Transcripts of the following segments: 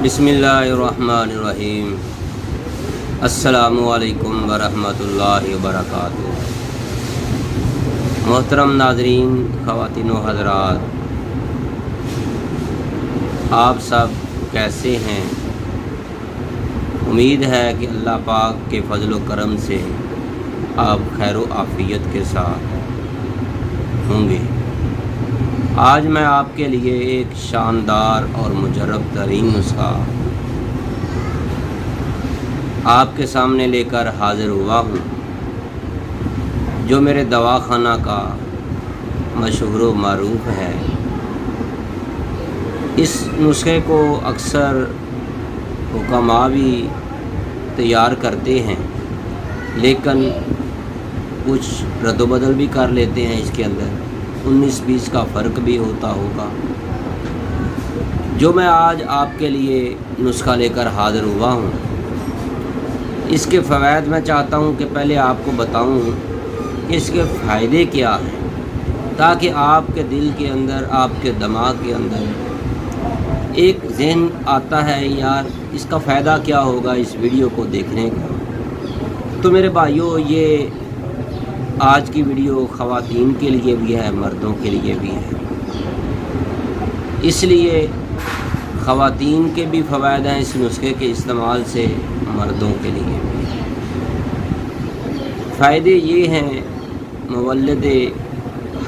بسم اللہ الرحمن الرحیم۔ السلام علیکم ورحمۃ اللہ وبرکاتہ۔ محترم ناظرین، خواتین و حضرات، آپ سب کیسے ہیں؟ امید ہے کہ اللہ پاک کے فضل و کرم سے آپ خیر و عافیت کے ساتھ ہوں گے۔ آج میں آپ کے لیے ایک شاندار اور مجرب ترین نسخہ آپ کے سامنے لے کر حاضر ہوا ہوں، جو میرے دواخانہ کا مشہور و معروف ہے۔ اس نسخے کو اکثر حکماء بھی تیار کرتے ہیں، لیکن کچھ رد و بدل بھی کر لیتے ہیں۔ اس کے اندر 19-20 کا فرق بھی ہوتا ہوگا۔ جو میں آج آپ کے لیے نسخہ لے کر حاضر ہوا ہوں، اس کے فوائد میں چاہتا ہوں کہ پہلے آپ کو بتاؤں کہ اس کے فائدے کیا ہیں، تاکہ آپ کے دل کے اندر، آپ کے دماغ کے اندر ایک ذہن آتا ہے، یار اس کا فائدہ کیا ہوگا اس ویڈیو کو دیکھنے کا۔ تو میرے بھائیوں، یہ آج کی ویڈیو خواتین کے لیے بھی ہے، مردوں کے لیے بھی ہے۔ اس لیے خواتین کے بھی فوائد ہیں اس نسخے کے استعمال سے، مردوں کے لیے بھی۔ فائدے یہ ہیں، مولد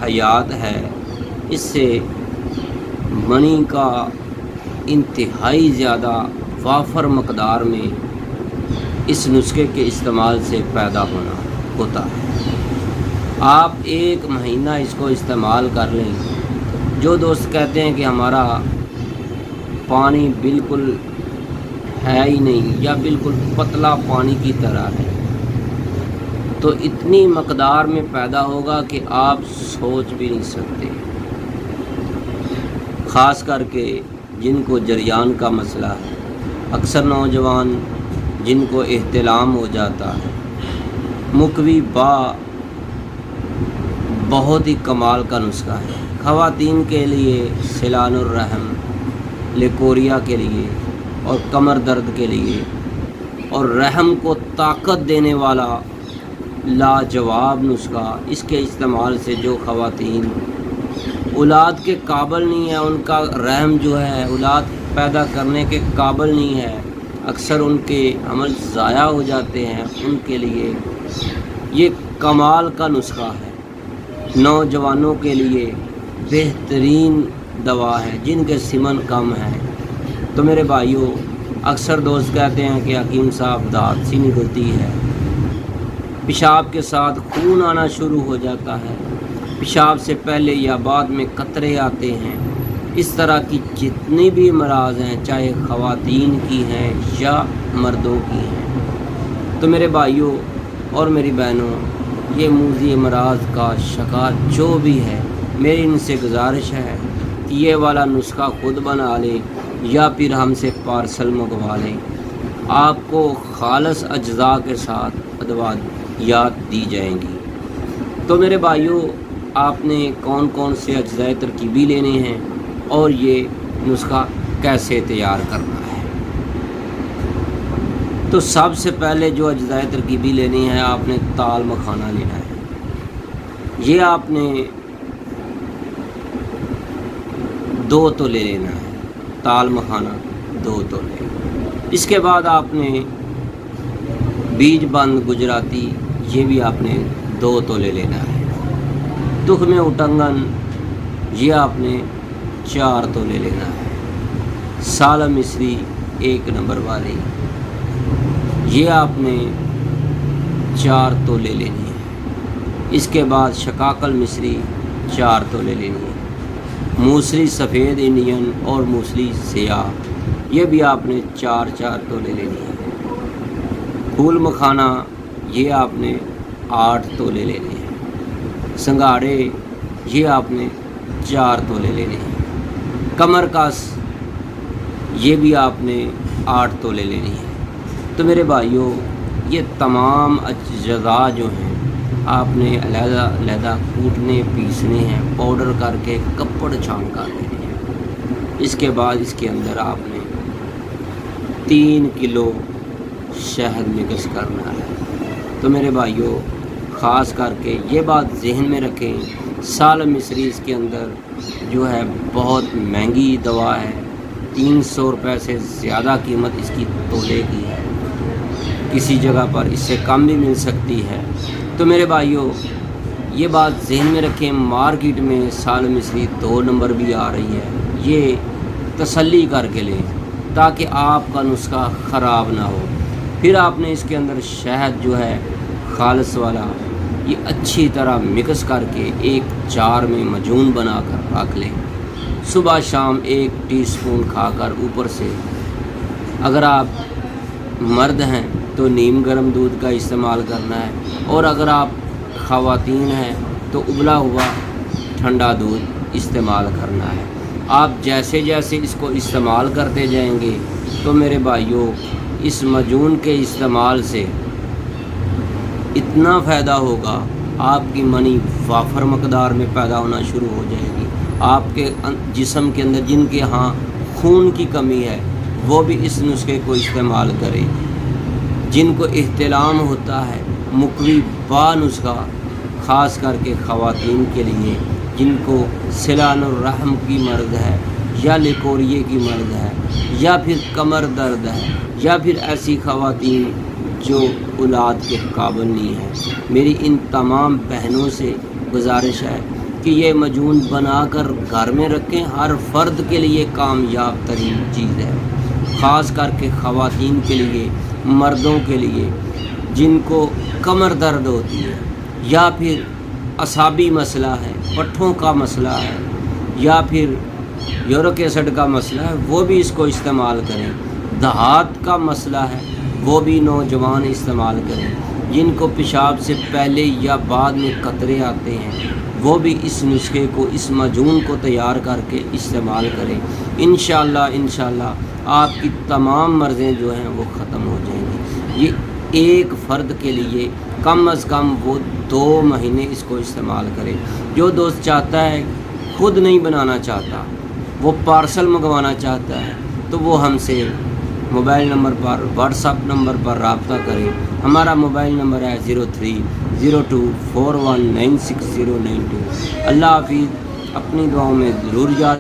حیات ہے، اس سے منی کا انتہائی زیادہ وافر مقدار میں اس نسخے کے استعمال سے پیدا ہوتا ہے۔ آپ 1 مہینہ اس کو استعمال کر لیں۔ جو دوست کہتے ہیں کہ ہمارا پانی بالکل ہے ہی نہیں، یا بالکل پتلا پانی کی طرح ہے، تو اتنی مقدار میں پیدا ہوگا کہ آپ سوچ بھی نہیں سکتے۔ خاص کر کے جن کو جریان کا مسئلہ ہے، اکثر نوجوان جن کو احتلام ہو جاتا ہے، مقوی بہت ہی کمال کا نسخہ ہے۔ خواتین کے لیے سیلان الرحم، لیکوریا کے لیے، اور کمر درد کے لیے، اور رحم کو طاقت دینے والا لاجواب نسخہ۔ اس کے استعمال سے جو خواتین اولاد کے قابل نہیں ہیں، ان کا رحم جو ہے اولاد پیدا کرنے کے قابل نہیں ہے، اکثر ان کے عمل ضائع ہو جاتے ہیں، ان کے لیے یہ کمال کا نسخہ ہے۔ نوجوانوں کے لیے بہترین دوا ہے، جن کے سمن کم ہے۔ تو میرے بھائیوں، اکثر دوست کہتے ہیں کہ حکیم صاحب دانت سی نکلتی ہے، پیشاب کے ساتھ خون آنا شروع ہو جاتا ہے، پیشاب سے پہلے یا بعد میں قطرے آتے ہیں۔ اس طرح کی جتنی بھی امراض ہیں، چاہے خواتین کی ہیں یا مردوں کی ہیں، تو میرے بھائیوں اور میری بہنوں، یہ موذی امراض کا شکار جو بھی ہے، میری ان سے گزارش ہے کہ یہ والا نسخہ خود بنا لیں یا پھر ہم سے پارسل منگوا لیں۔ آپ کو خالص اجزاء کے ساتھ ادویات دی جائیں گی۔ تو میرے بھائیوں، آپ نے کون کون سے اجزاء ترکیبی لینے ہیں اور یہ نسخہ کیسے تیار کرنا ہے؟ تو سب سے پہلے جو اجزاء ترکیبی لینی ہے، آپ نے تال مکھانا لینا ہے۔ یہ آپ نے 2 تولے لینا ہے، تال مکھانا 2 تولے۔ اس کے بعد آپ نے بیج بند گجراتی، یہ بھی آپ نے 2 تولے لینا ہے۔ تخم اٹنگن، یہ آپ نے 4 تولے لینا ہے۔ سالم مصری 1 نمبر والی، یہ آپ نے 4 تولے لینی ہے۔ اس کے بعد شقاقل مصری 4 تولے لینی ہے۔ موسلی سفید انڈین اور موسلی سیاہ، یہ بھی آپ نے 4 تولے لینی ہے۔ پھول مکھانا، یہ آپ نے 8 تولے لینے ہیں۔ سنگھاڑے، یہ آپ نے 4 تولے لینے ہیں۔ کمر کس، یہ بھی آپ نے 8 تولے لینی ہے۔ تو میرے بھائیوں، یہ تمام اجزاء جو ہیں، آپ نے علیحدہ علیحدہ کوٹنے پیسنے ہیں، پاؤڈر کر کے کپڑ چھان کر لینے ہیں۔ اس کے بعد اس کے اندر آپ نے 3 کلو شہد مکس کرنا ہے۔ تو میرے بھائیوں خاص کر کے یہ بات ذہن میں رکھیں، سالم مصری اس کے اندر جو ہے بہت مہنگی دوا ہے، 300 روپے سے زیادہ قیمت اس کی تولے کی ہے، کسی جگہ پر اس سے کم بھی مل سکتی ہے۔ تو میرے بھائیوں یہ بات ذہن میں رکھیں، مارکیٹ میں سالم مصری 2 نمبر بھی آ رہی ہے، یہ تسلی کر کے لیں تاکہ آپ کا نسخہ خراب نہ ہو۔ پھر آپ نے اس کے اندر شہد جو ہے خالص والا یہ اچھی طرح مکس کر کے ایک جار میں مجون بنا کر رکھ لیں، صبح شام 1 ٹی اسپون کھا کر اوپر سے، اگر آپ مرد ہیں تو نیم گرم دودھ کا استعمال کرنا ہے، اور اگر آپ خواتین ہیں تو ابلا ہوا ٹھنڈا دودھ استعمال کرنا ہے۔ آپ جیسے جیسے اس کو استعمال کرتے جائیں گے تو میرے بھائیوں اس مجون کے استعمال سے اتنا فائدہ ہوگا، آپ کی منی وافر مقدار میں پیدا ہونا شروع ہو جائے گی۔ آپ کے جسم کے اندر جن کے ہاں خون کی کمی ہے وہ بھی اس نسخے کو استعمال کریں، جن کو احتلام ہوتا ہے مقوی با نسخہ، خاص کر کے خواتین کے لیے جن کو سلان الرحم کی مرض ہے یا لیکوریے کی مرض ہے یا پھر کمر درد ہے یا پھر ایسی خواتین جو اولاد کے قابل نہیں ہے، میری ان تمام بہنوں سے گزارش ہے کہ یہ مجون بنا کر گھر میں رکھیں، ہر فرد کے لیے کامیاب ترین چیز ہے، خاص کر کے خواتین کے لیے، مردوں کے لیے جن کو کمر درد ہوتی ہے یا پھر اعصابی مسئلہ ہے، پٹھوں کا مسئلہ ہے یا پھر یورک ایسڈ کا مسئلہ ہے، وہ بھی اس کو استعمال کریں۔ دھات کا مسئلہ ہے وہ بھی نوجوان استعمال کریں، جن کو پیشاب سے پہلے یا بعد میں قطرے آتے ہیں وہ بھی اس نسخے کو، اس مجون کو تیار کر کے استعمال کریں۔ انشاءاللہ آپ کی تمام مرضیں جو ہیں وہ ختم ہو جائیں گی۔ یہ ایک فرد کے لیے کم از کم وہ 2 مہینے اس کو استعمال کرے۔ جو دوست چاہتا ہے، خود نہیں بنانا چاہتا، وہ پارسل منگوانا چاہتا ہے تو وہ ہم سے موبائل نمبر پر، واٹس ایپ نمبر پر رابطہ کریں۔ ہمارا موبائل نمبر ہے 030241969092۔ اللہ حافظ، اپنی دعاؤں میں ضرور یاد